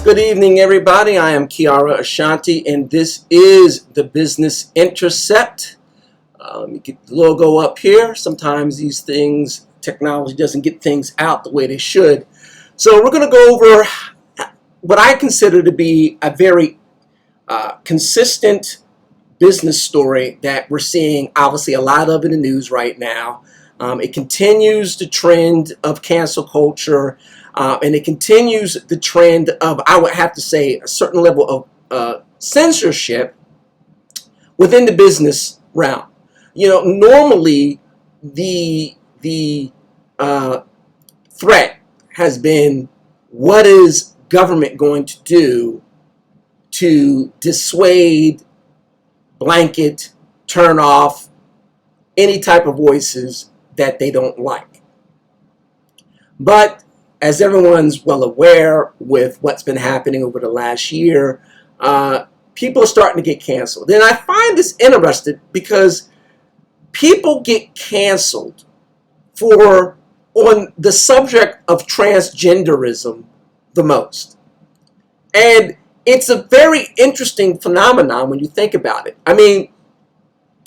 Good evening, everybody. I am Kiara Ashanti, and this is the Business Intercept. Let me get the logo up here. Sometimes these things, technology doesn't get things out the way they should. So we're going to go over what I consider to be a very consistent business story that we're seeing, obviously, a lot of in the news right now. It continues the trend of cancel culture. And it continues the trend of, I would have to say, a certain level of censorship within the business realm. You know, normally the threat has been, what is government going to do to dissuade, blanket, turn off any type of voices that they don't like? But as everyone's well aware with what's been happening over the last year, people are starting to get canceled. And I find this interesting because people get canceled on the subject of transgenderism the most. And it's a very interesting phenomenon when you think about it. I mean,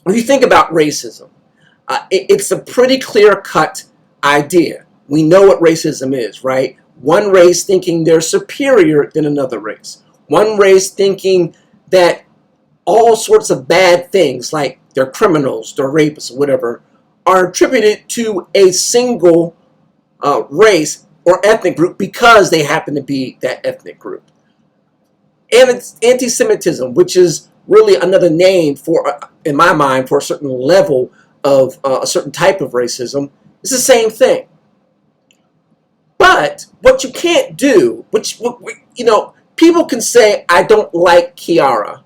when you think about racism, it's a pretty clear-cut idea. We know what racism is, right? One race thinking they're superior than another race. One race thinking that all sorts of bad things, like they're criminals, they're rapists, or whatever, are attributed to a single race or ethnic group because they happen to be that ethnic group. And it's anti-Semitism, which is really another name for, in my mind, for a certain level of a certain type of racism. It's the same thing. But what you can't do, people can say, I don't like Kiara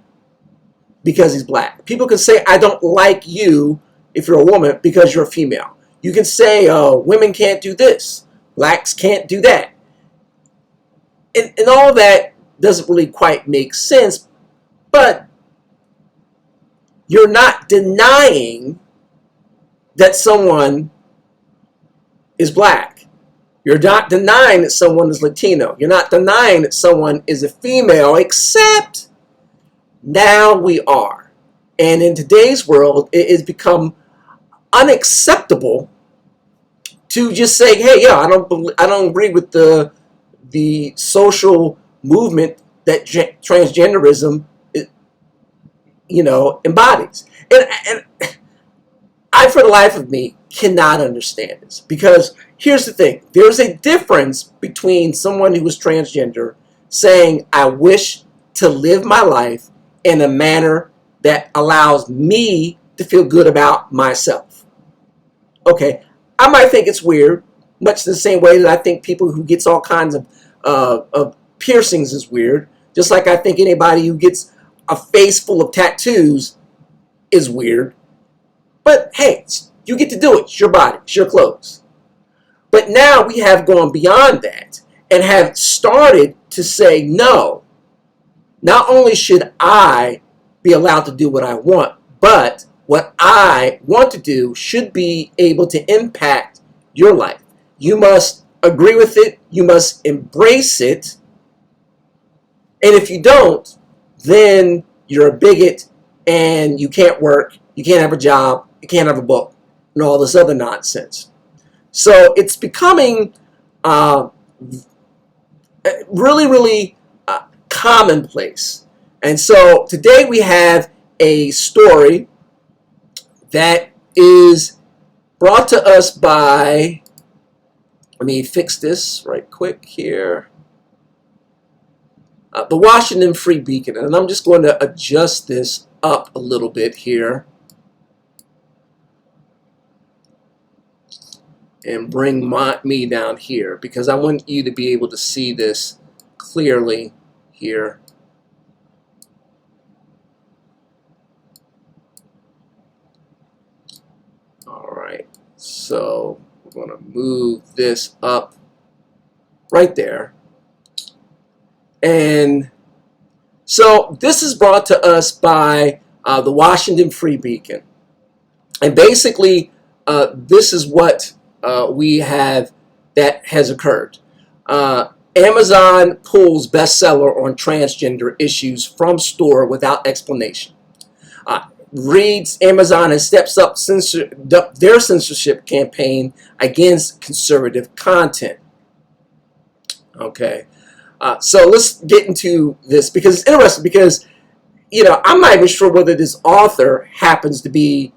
because he's black. People can say, I don't like you if you're a woman because you're a female. You can say, women can't do this. Blacks can't do that. And all that doesn't really quite make sense, but you're not denying that someone is black. You're not denying that someone is Latino. You're not denying that someone is a female, except now we are. And in today's world, it has become unacceptable to just say, hey, yeah, I don't agree with the social movement that transgenderism, embodies. And I, for the life of me, cannot understand this, because here's the thing. There's a difference between someone who is transgender saying, I wish to live my life in a manner that allows me to feel good about myself. Okay, I might think it's weird, much the same way that I think people who gets all kinds of piercings is weird, just like I think anybody who gets a face full of tattoos is weird. But hey, you get to do it. It's your body. It's your clothes. But now we have gone beyond that and have started to say, no, not only should I be allowed to do what I want, but what I want to do should be able to impact your life. You must agree with it. You must embrace it. And if you don't, then you're a bigot and you can't work. You can't have a job. You can't have a book and all this other nonsense. So it's becoming really, really commonplace. And so today we have a story that is brought to us by, let me fix this right quick here, the Washington Free Beacon. And I'm just going to adjust this up a little bit here and bring me down here, because I want you to be able to see this clearly here. All right, so we're going to move this up right there. And so this is brought to us by the Washington Free Beacon. And basically, this is what we have that has occurred. Amazon pulls bestseller on transgender issues from store without explanation. Reads Amazon and steps up their censorship campaign against conservative content. Okay, so let's get into this because it's interesting because, you know, I'm not even sure whether this author happens to be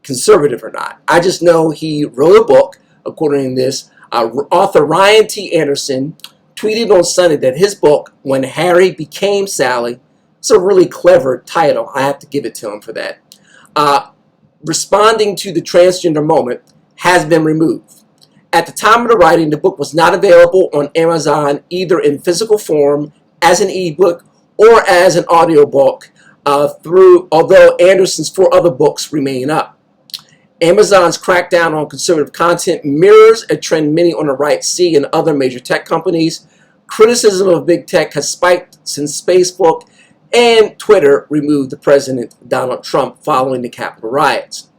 conservative or not. I just know he wrote a book, according to this. Author Ryan T. Anderson tweeted on Sunday that his book, When Harry Became Sally, it's a really clever title. I have to give it to him for that. Responding to the transgender moment, has been removed. At the time of the writing, the book was not available on Amazon either in physical form, as an ebook, or as an audiobook, although Anderson's 4 other books remain up. Amazon's crackdown on conservative content mirrors a trend many on the right see in other major tech companies. Criticism of big tech has spiked since Facebook and Twitter removed the President Donald Trump following the Capitol riots.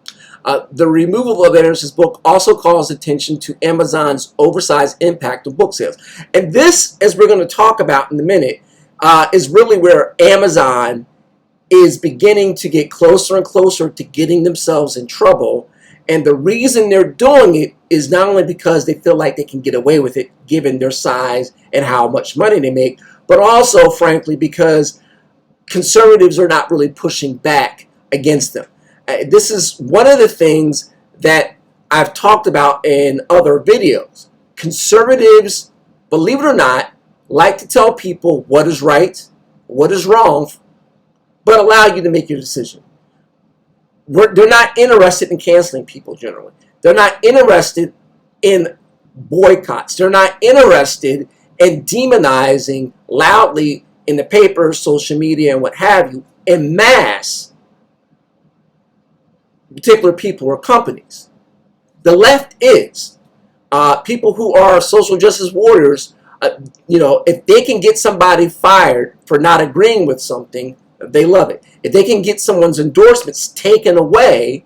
The removal of Anderson's book also calls attention to Amazon's oversized impact on book sales. And this, as we're going to talk about in a minute, is really where Amazon is beginning to get closer and closer to getting themselves in trouble. And the reason they're doing it is not only because they feel like they can get away with it, given their size and how much money they make, but also, frankly, because conservatives are not really pushing back against them. This is one of the things that I've talked about in other videos. Conservatives, believe it or not, like to tell people what is right, what is wrong, but allow you to make your decision. They're not interested in canceling people generally. They're not interested in boycotts. They're not interested in demonizing loudly in the paper, social media, and what have you, en masse, particular people or companies. The left is. People who are social justice warriors, you know, if they can get somebody fired for not agreeing with something, they love it. If they can get someone's endorsements taken away,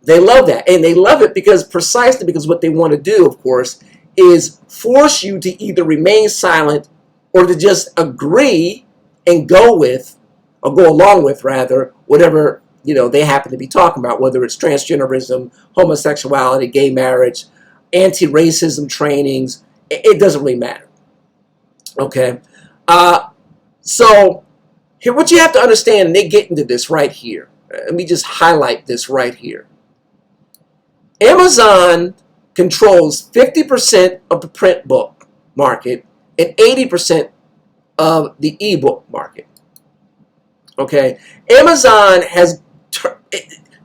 they love that. And they love it precisely because what they want to do, of course, is force you to either remain silent or to just agree and go along with, whatever, you know, they happen to be talking about, whether it's transgenderism, homosexuality, gay marriage, anti-racism trainings. It doesn't really matter. Okay? So here, what you have to understand, and they get into this right here. Let me just highlight this right here. Amazon controls 50% of the print book market and 80% of the ebook market. Okay? Amazon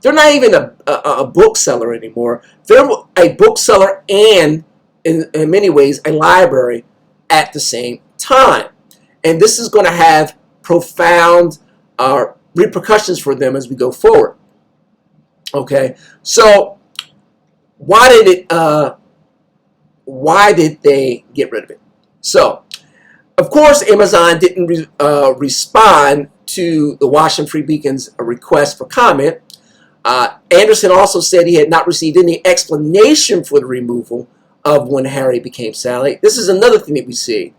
they're not even a bookseller anymore. They're a bookseller and, in many ways, a library at the same time. And this is going to have profound repercussions for them as we go forward. Okay, so why did they get rid of it? So, of course, Amazon didn't respond to the Washington Free Beacon's request for comment. Anderson also said he had not received any explanation for the removal of When Harry Became Sally. This is another thing that we see,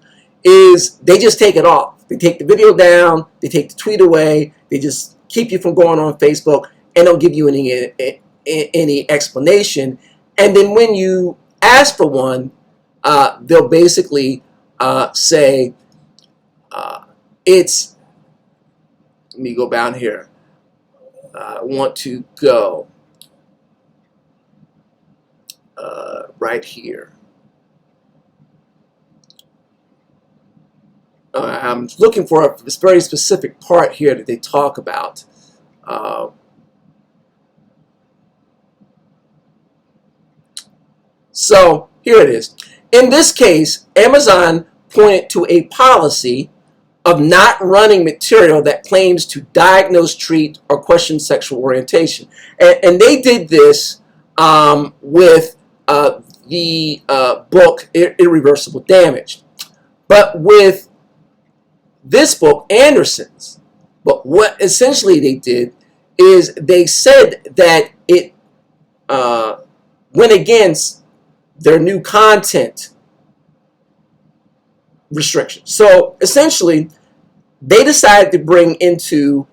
is they just take it off. They take the video down, they take the tweet away, they just keep you from going on Facebook, and don't give you any explanation. And then when you ask for one, they'll basically say, let me go down here. I want to go right here. I'm looking for this very specific part here that they talk about. So here it is. In this case, Amazon pointed to a policy of not running material that claims to diagnose, treat, or question sexual orientation. And they did this with the book Irreversible Damage. But with this book, Anderson's, but what essentially they did is they said that it went against their new content restrictions. So essentially, they decided to bring into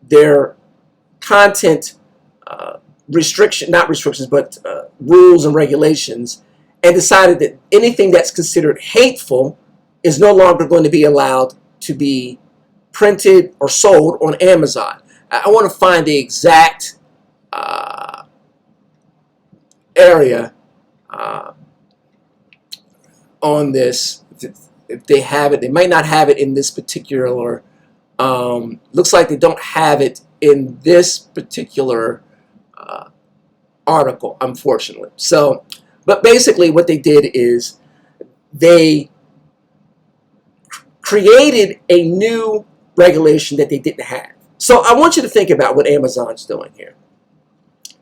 their content not restrictions, but rules and regulations, and decided that anything that's considered hateful is no longer going to be allowed to be printed or sold on Amazon. I want to find the exact area on this. If they have it, they might not have it in this particular. Looks like they don't have it in this particular article, unfortunately. So, but basically, what they did is they created a new regulation that they didn't have. So, I want you to think about what Amazon's doing here.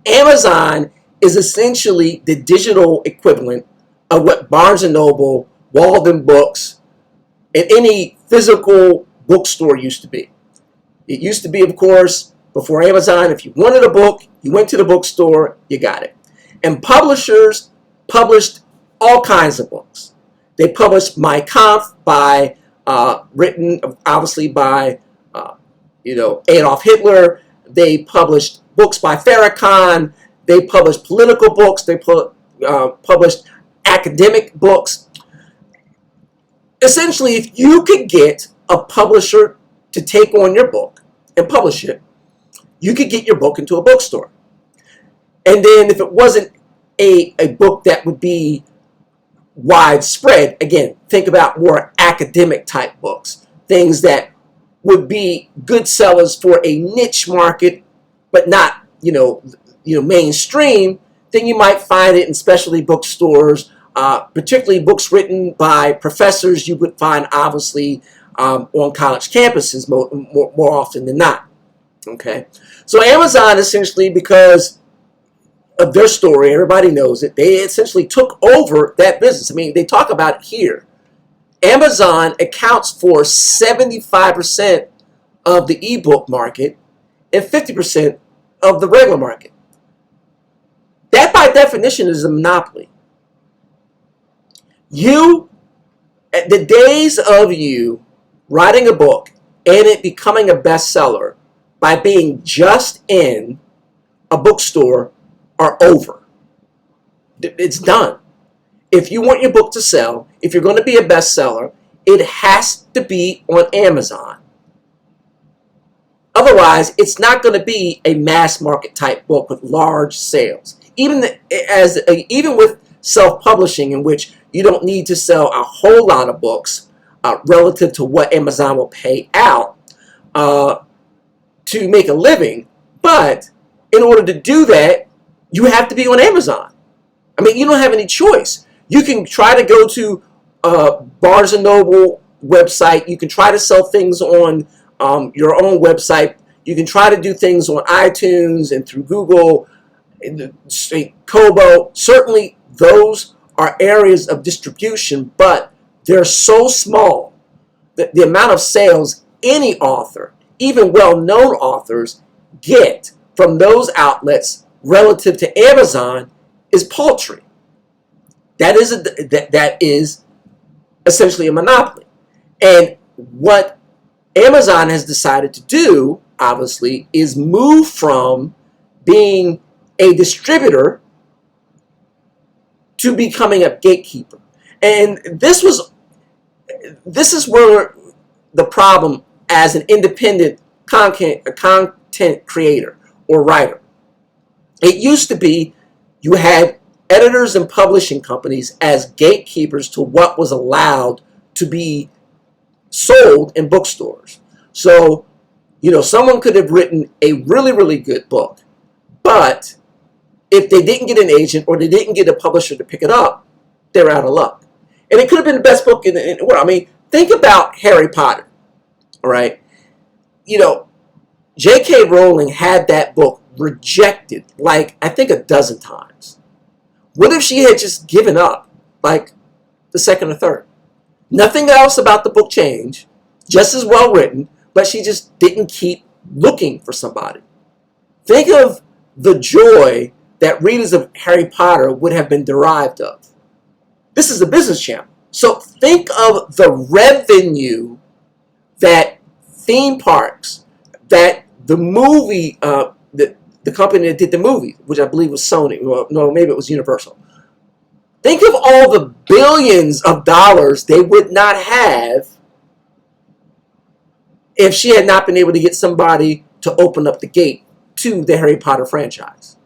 Amazon is essentially the digital equivalent of what Barnes & Noble, Walden Books, and any physical bookstore used to be. It used to be, of course, before Amazon, if you wanted a book, you went to the bookstore, you got it. And publishers published all kinds of books. They published Mein Kampf, written obviously by Adolf Hitler. They published books by Farrakhan. They published political books. They published academic books. Essentially, if you could get a publisher to take on your book and publish it, you could get your book into a bookstore. And then if it wasn't a book that would be widespread, again, think about more academic type books, things that would be good sellers for a niche market, but not, mainstream, then you might find it in specialty bookstores, particularly books written by professors you would find, obviously, on college campuses more often than not. Okay, so Amazon essentially, because of their story, everybody knows it, they essentially took over that business. I mean, they talk about it here. Amazon accounts for 75% of the ebook market and 50% of the regular market. That, by definition, is a monopoly. The days of you writing a book and it becoming a bestseller by being just in a bookstore are over. It's done. If you want your book to sell, if you're going to be a bestseller, it has to be on Amazon. Otherwise, it's not going to be a mass market type book with large sales. Even with self-publishing, in which you don't need to sell a whole lot of books relative to what Amazon will pay out to make a living, but in order to do that, you have to be on Amazon. I mean, you don't have any choice. You can try to go to Barnes & Noble website. You can try to sell things on your own website. You can try to do things on iTunes and through Google, and Kobo. Certainly, those are areas of distribution, but they're so small that the amount of sales any author, even well-known authors, get from those outlets relative to Amazon is paltry. That is essentially a monopoly. And what Amazon has decided to do, obviously, is move from being a distributor to becoming a gatekeeper. And this is where the problem as an independent content creator or writer. It used to be you had editors and publishing companies as gatekeepers to what was allowed to be sold in bookstores. So, someone could have written a really, really good book, but if they didn't get an agent or they didn't get a publisher to pick it up, they're out of luck. And it could have been the best book in the world. I mean, think about Harry Potter, all right? J.K. Rowling had that book rejected, I think a dozen times. What if she had just given up, the second or third? Nothing else about the book changed, just as well written, but she just didn't keep looking for somebody. Think of the joy that readers of Harry Potter would have been derived of. This is a business channel, So think of the revenue that theme parks, that the movie, the company that did the movie, which I believe was Sony, well, no, maybe it was Universal. Think of all the billions of dollars they would not have if she had not been able to get somebody to open up the gate to the Harry Potter franchise.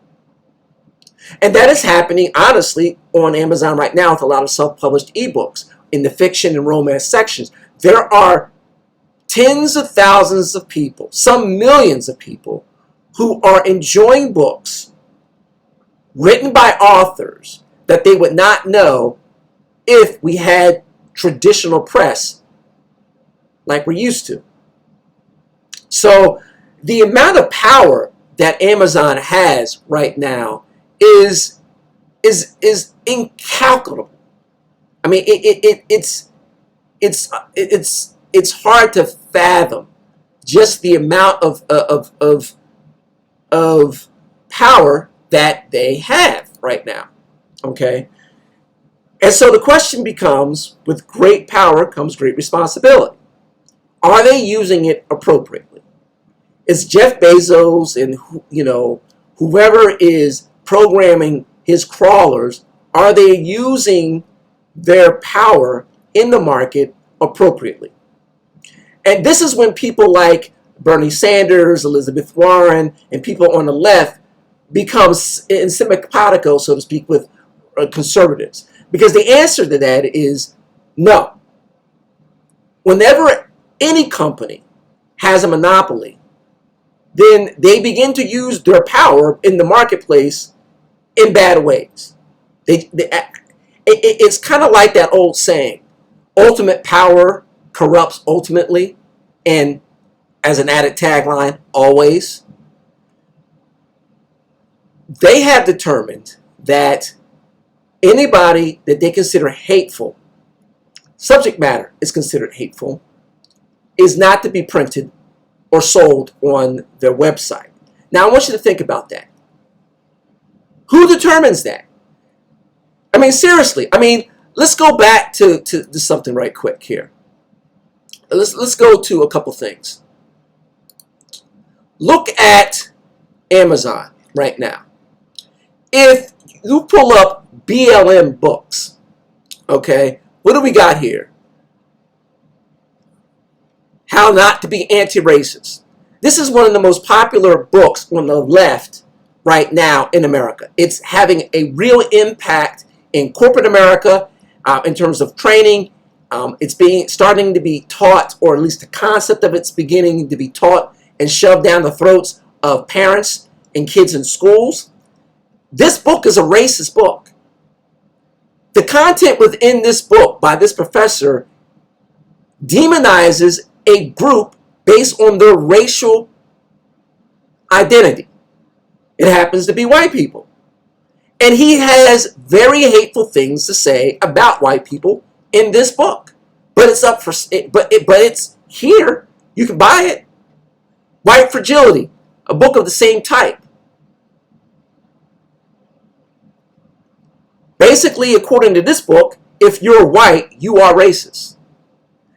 And that is happening, honestly, on Amazon right now with a lot of self-published ebooks in the fiction and romance sections. There are tens of thousands of people, some millions of people, who are enjoying books written by authors that they would not know if we had traditional press like we're used to. So the amount of power that Amazon has right now is incalculable. I mean, it's hard to fathom just the amount of power that they have right now. Okay, and so the question becomes: with great power comes great responsibility. Are they using it appropriately? Is Jeff Bezos and whoever is programming his crawlers, are they using their power in the market appropriately? And this is when people like Bernie Sanders, Elizabeth Warren, and people on the left become in simpatico, so to speak, with conservatives. Because the answer to that is no. Whenever any company has a monopoly, then they begin to use their power in the marketplace in bad ways. It's kind of like that old saying, ultimate power corrupts ultimately, and as an added tagline, always. They have determined that anybody that they consider hateful, subject matter is considered hateful, is not to be printed or sold on their website. Now, I want you to think about that. Who determines that? I mean, seriously. I mean, let's go back to something right quick here. Let's go to a couple things. Look at Amazon right now. If you pull up BLM books, okay, what do we got here? How Not to Be Anti-Racist. This is one of the most popular books on the left right now in America. It's having a real impact in corporate America in terms of training. It's starting to be taught, or at least the concept of it's beginning to be taught and shoved down the throats of parents and kids in schools. This book is a racist book. The content within this book by this professor demonizes a group based on their racial identity. It happens to be white people. And he has very hateful things to say about white people in this book. But it's up for but it's here. You can buy it. White Fragility, a book of the same type. Basically, according to this book, if you're white, you are racist.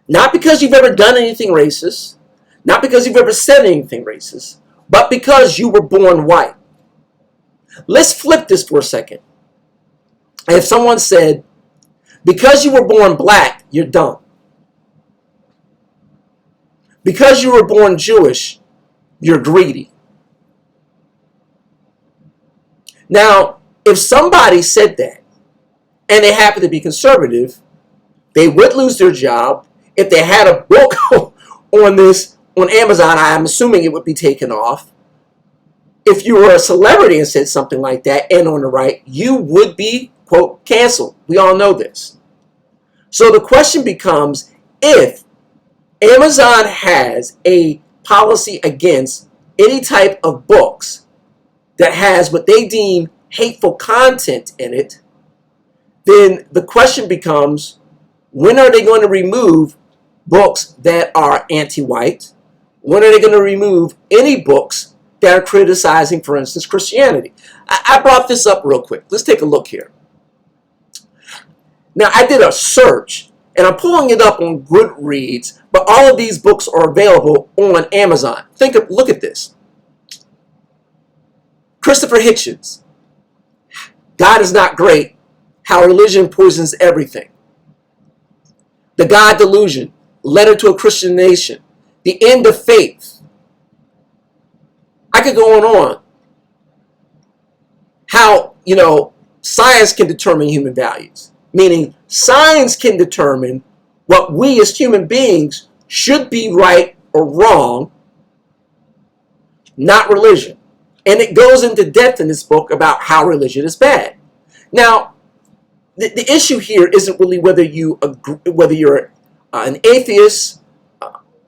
Not because you've ever done anything racist, not because you've ever said anything racist, but because you were born white. Let's flip this for a second. If someone said, because you were born black, you're dumb. Because you were born Jewish, you're greedy. Now, if somebody said that, and they happen to be conservative, they would lose their job. If they had a book on this on Amazon, I'm assuming it would be taken off. If you were a celebrity and said something like that, and on the right, you would be, quote, canceled. We all know this. So the question becomes, if Amazon has a policy against any type of books that has what they deem hateful content in it, then the question becomes, when are they going to remove books that are anti-white? When are they going to remove any books that are criticizing, for instance, Christianity? I brought this up real quick. Let's take a look here. Now, I did a search And I'm pulling it up on Goodreads, but all of these books are available on Amazon. Look at this. Christopher Hitchens, God is Not Great, How Religion Poisons Everything. The God Delusion, Letter to a Christian Nation. The End of Faith. I could go on. How, science can determine human values. Meaning, science can determine what we as human beings should be right or wrong, not religion. And it goes into depth in this book about how religion is bad. Now, the issue here isn't really whether you're an atheist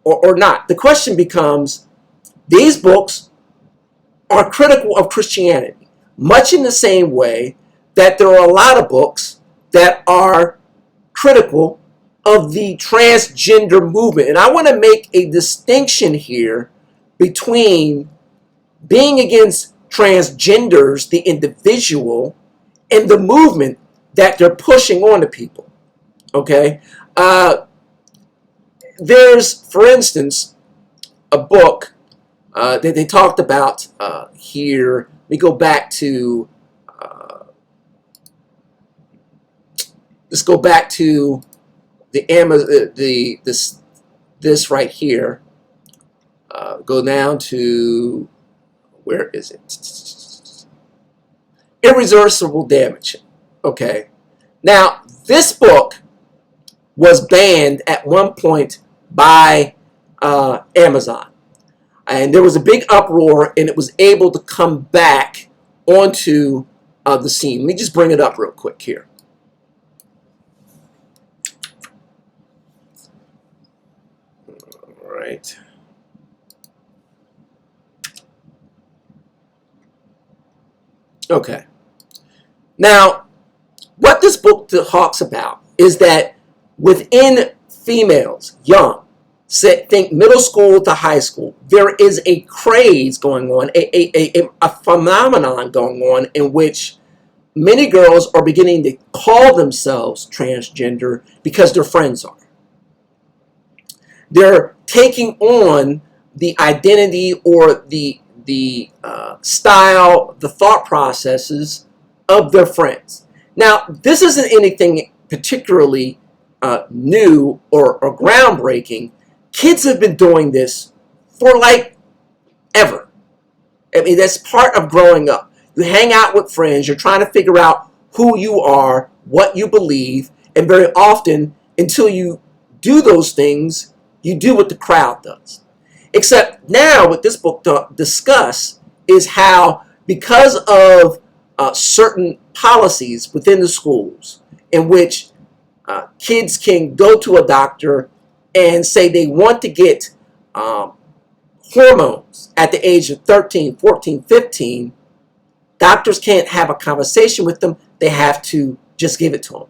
or not. The question becomes, these books are critical of Christianity, much in the same way that there are a lot of books that are critical of the transgender movement. And I want to make a distinction here between being against transgenders, the individual, and the movement that they're pushing on to people. Okay? There's, for instance, a book that they talked about here. Let me go back to, let's go back to the Amazon, this right here. Go down to, where is it? Irreversible Damage. Okay. Now, this book was banned at one point by Amazon. And there was a big uproar, and it was able to come back onto the scene. Let me just bring it up real quick here. All right. Okay. Now, what this book talks about is that within females, young, think middle school to high school, there is a craze going on, a phenomenon going on in which many girls are beginning to call themselves transgender because their friends are. They're taking on the identity or the style, the thought processes of their friends. Now, this isn't anything particularly new or groundbreaking. Kids have been doing this for like ever. I mean, that's part of growing up. You hang out with friends, you're trying to figure out who you are, what you believe, and very often, until you do those things, you do what the crowd does. Except now, what this book discuss is how, because of certain policies within the schools, in which kids can go to a doctor and say they want to get hormones at the age of 13, 14, 15, doctors can't have a conversation with them. They have to just give it to them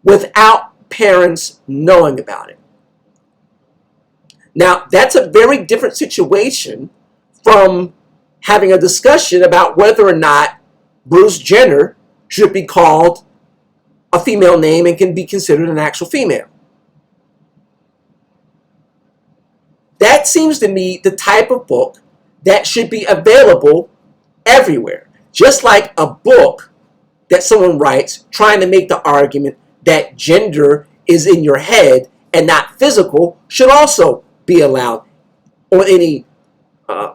without parents knowing about it. Now, that's a very different situation from having a discussion about whether or not Bruce Jenner should be called a female name and can be considered an actual female. That seems to me the type of book that should be available everywhere. Just like a book that someone writes trying to make the argument that gender is in your head and not physical should also be allowed on any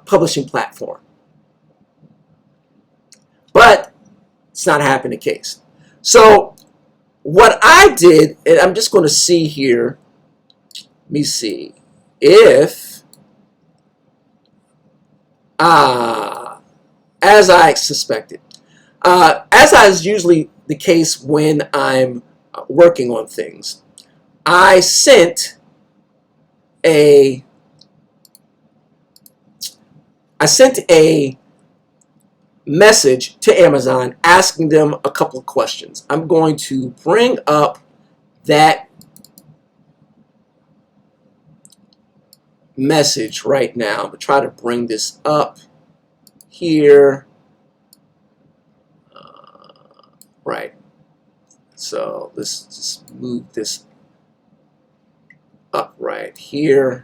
publishing platform. But it's not happening the case. So what I did, and I'm just going to see here, let me see, if, as I suspected, as is usually the case when I'm working on things, I sent a message to Amazon asking them a couple of questions. I'm going to bring up that message right now. I'm going to try to bring this up here. Right. So let's just move this right here.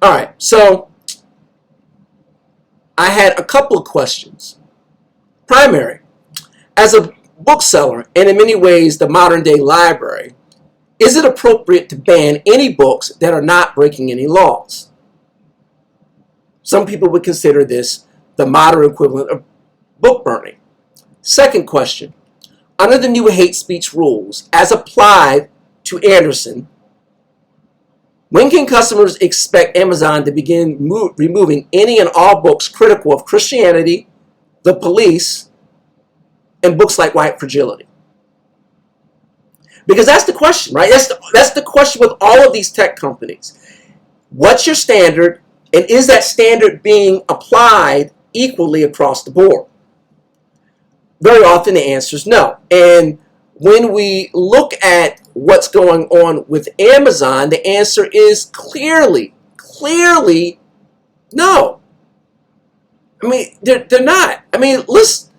All right, so I had a couple of questions. Primary, as a bookseller, and in many ways the modern day library, is it appropriate to ban any books that are not breaking any laws? Some people would consider this the modern equivalent of book burning. Second question, under the new hate speech rules as applied to Anderson, when can customers expect Amazon to begin removing any and all books critical of Christianity, the police, and books like White Fragility? Because that's the question, right? That's the question with all of these tech companies. What's your standard, and is that standard being applied equally across the board? Very often the answer is no. And when we look at what's going on with Amazon, the answer is clearly no. I mean, they're not. I mean, let's,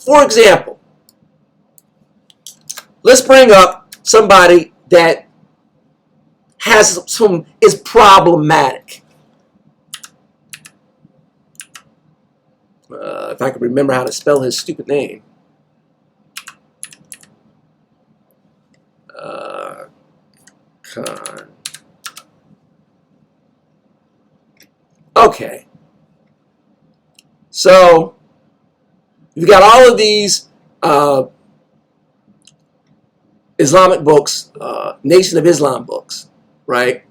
for example, let's bring up somebody that is problematic. If I could remember how to spell his stupid name. Okay. So you've got all of these Islamic books, Nation of Islam books, right?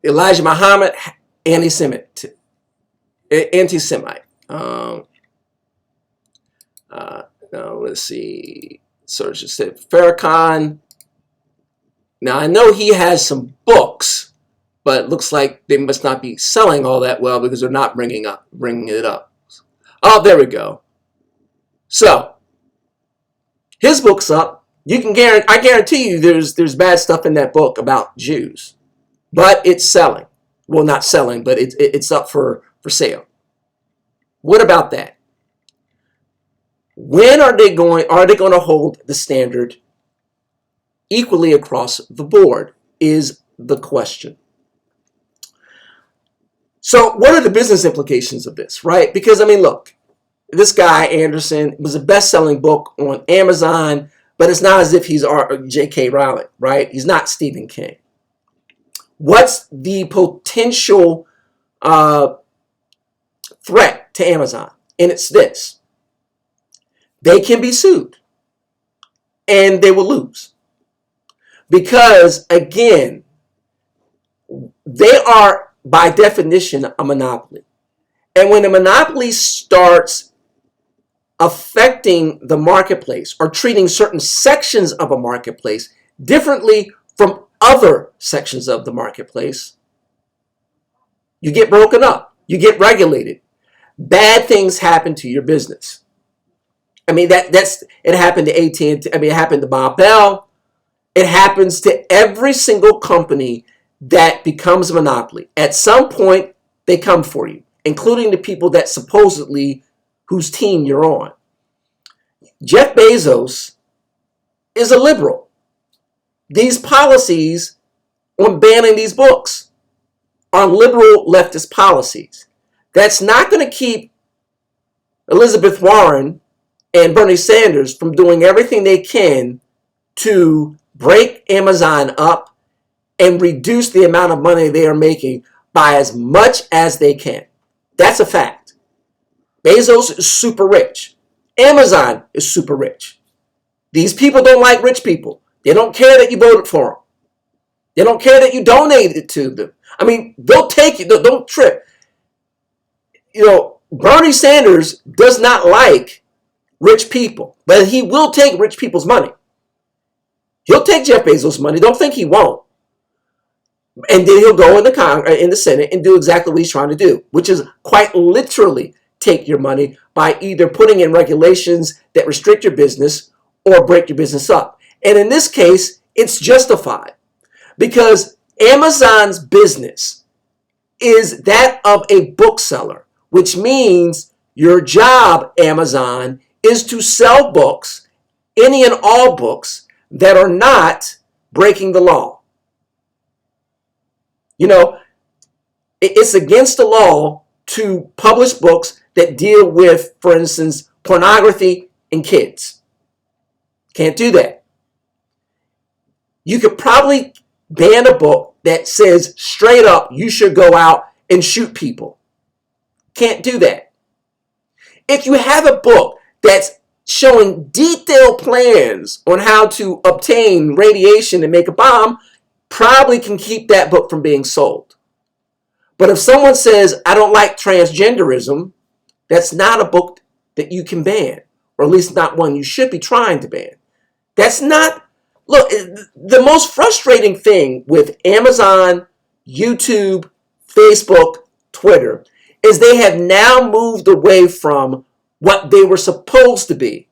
Elijah Muhammad, anti-Semite. Let's see. Search just said Farrakhan. Now I know he has some books, but it looks like they must not be selling all that well because they're not bringing it up. Oh, there we go. So his book's up. I guarantee you, there's bad stuff in that book about Jews, but it's selling. Well, not selling, but it's up for sale. What about that? When are they going to hold the standard equally across the board is the question. So what are the business implications of this, right? Because, I mean, look, this guy, Anderson, was a best-selling book on Amazon, but it's not as if he's J.K. Rowling, right? He's not Stephen King. What's the potential threat to Amazon? And it's this. They can be sued, and they will lose. Because, again, they are, by definition, a monopoly. And when a monopoly starts affecting the marketplace or treating certain sections of a marketplace differently from other sections of the marketplace, you get broken up. You get regulated. Bad things happen to your business. I mean, it happened to AT&T. I mean, it happened to Bob Bell. It happens to every single company that becomes a monopoly. At some point, they come for you, including the people that supposedly whose team you're on. Jeff Bezos is a liberal. These policies on banning these books are liberal leftist policies. That's not going to keep Elizabeth Warren and Bernie Sanders from doing everything they can to break Amazon up and reduce the amount of money they are making by as much as they can. That's a fact. Bezos is super rich. Amazon is super rich. These people don't like rich people. They don't care that you voted for them. They don't care that you donated to them. I mean, they'll take you. Don't trip. You know, Bernie Sanders does not like rich people, but he will take rich people's money. He'll take Jeff Bezos' money. Don't think he won't. And then he'll go in the Senate and do exactly what he's trying to do, which is quite literally take your money by either putting in regulations that restrict your business or break your business up. And in this case, it's justified because Amazon's business is that of a bookseller, which means your job, Amazon, is to sell books any and all books that are not breaking the law. You know, it's against the law to publish books that deal with, for instance, pornography and kids. Can't do that. You could probably ban a book that says straight up you should go out and shoot people. Can't do that. If you have a book that's showing detailed plans on how to obtain radiation and make a bomb, probably can keep that book from being sold. But if someone says, I don't like transgenderism, that's not a book that you can ban, or at least not one you should be trying to ban. That's not, look, the most frustrating thing with Amazon, YouTube, Facebook, Twitter, is they have now moved away from what they were supposed to be.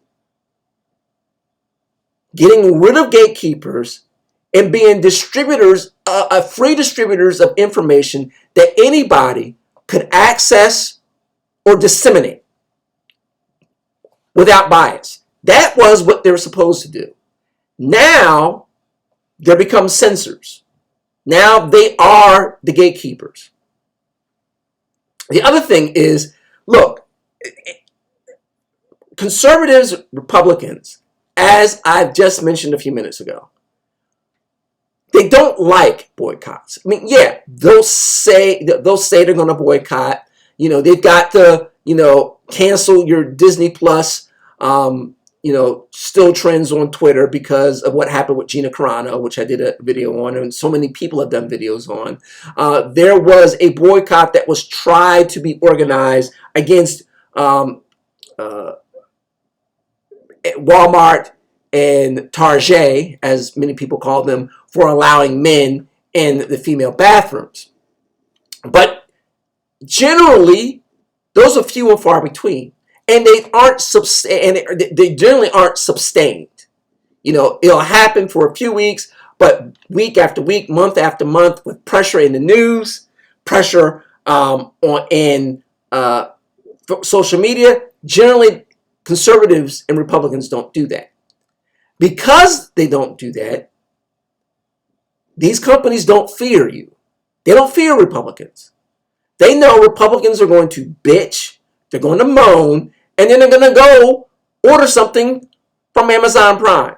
Getting rid of gatekeepers and being distributors, free distributors of information that anybody could access or disseminate without bias. That was what they were supposed to do. Now, they become censors. Now they are the gatekeepers. The other thing is, look, conservatives, Republicans, as I've just mentioned a few minutes ago, they don't like boycotts. I mean, yeah, they'll say they're going to boycott. You know, they've got to, cancel your Disney Plus, still trends on Twitter because of what happened with Gina Carano, which I did a video on, and so many people have done videos on. There was a boycott that was tried to be organized against Walmart and Target, as many people call them, for allowing men in the female bathrooms. But generally, those are few and far between, and they generally aren't sustained. It'll happen for a few weeks, but week after week, month after month, with pressure in the news, pressure in social media, generally conservatives and Republicans don't do that. Because they don't do that, these companies don't fear you. They don't fear Republicans. They know Republicans are going to bitch, they're going to moan, and then they're going to go order something from Amazon Prime.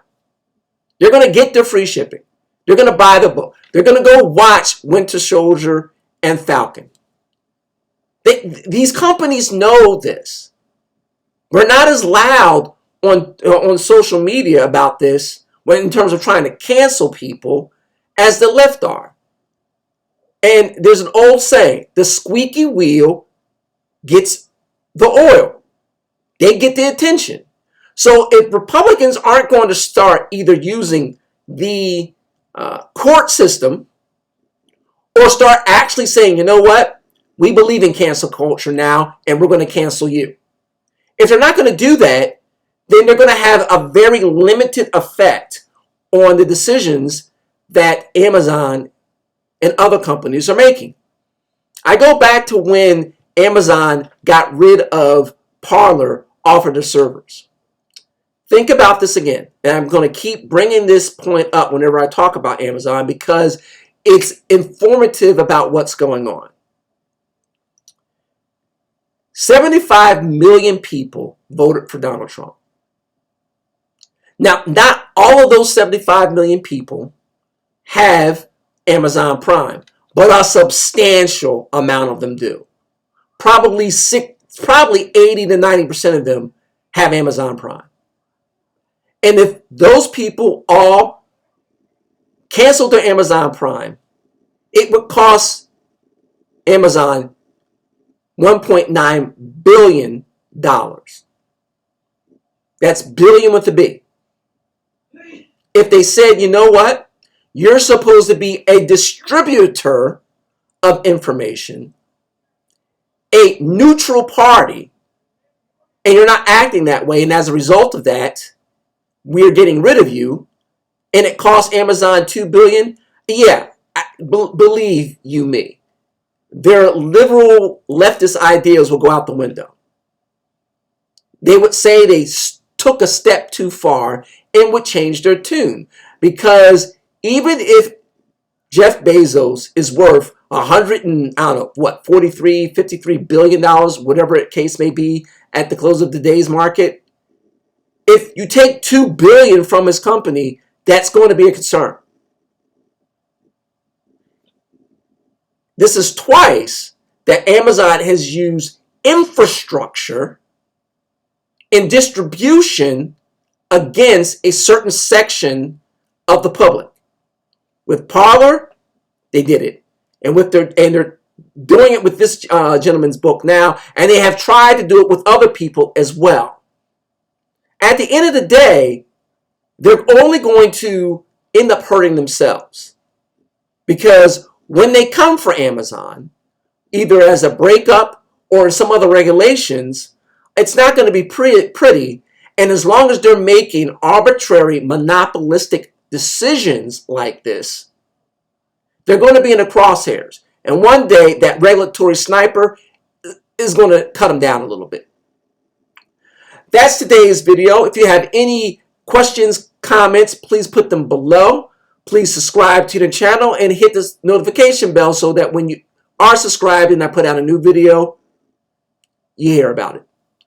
They're going to get their free shipping. They're going to buy the book. They're going to go watch Winter Soldier and Falcon. These companies know this. We're not as loud on social media about this in terms of trying to cancel people as the left are. And there's an old saying, the squeaky wheel gets the oil. They get the attention. So if Republicans aren't going to start either using the court system or start actually saying, you know what, we believe in cancel culture now and we're going to cancel you. If they're not going to do that, then they're going to have a very limited effect on the decisions that Amazon and other companies are making. I go back to when Amazon got rid of Parler off of their servers. Think about this again, and I'm going to keep bringing this point up whenever I talk about Amazon because it's informative about what's going on. 75 million people voted for Donald Trump. Now, not all of those 75 million people have Amazon Prime, but a substantial amount of them do. Probably 80 to 90% of them have Amazon Prime. And if those people all canceled their Amazon Prime, it would cost Amazon $1.9 billion. That's billion with a B. If they said, you know what, you're supposed to be a distributor of information, a neutral party, and you're not acting that way, and as a result of that, we're getting rid of you, and it costs Amazon $2 billion, yeah, believe you me, their liberal leftist ideas will go out the window. They would say they took a step too far and would change their tune. Because even if Jeff Bezos is worth 100 and, I don't know, what, 43, 53 billion dollars, whatever the case may be at the close of today's market, if you take 2 billion from his company, that's going to be a concern. This is twice that Amazon has used infrastructure in distribution against a certain section of the public. With Parler, they did it, and they're doing it with this gentleman's book now, and they have tried to do it with other people as well. At the end of the day, they're only going to end up hurting themselves, because when they come for Amazon, either as a breakup or some other regulations, it's not going to be pretty. And as long as they're making arbitrary, monopolistic decisions like this, they're going to be in the crosshairs. And one day, that regulatory sniper is going to cut them down a little bit. That's today's video. If you have any questions, comments, please put them below. Please subscribe to the channel and hit the notification bell so that when you are subscribed and I put out a new video, you hear about it.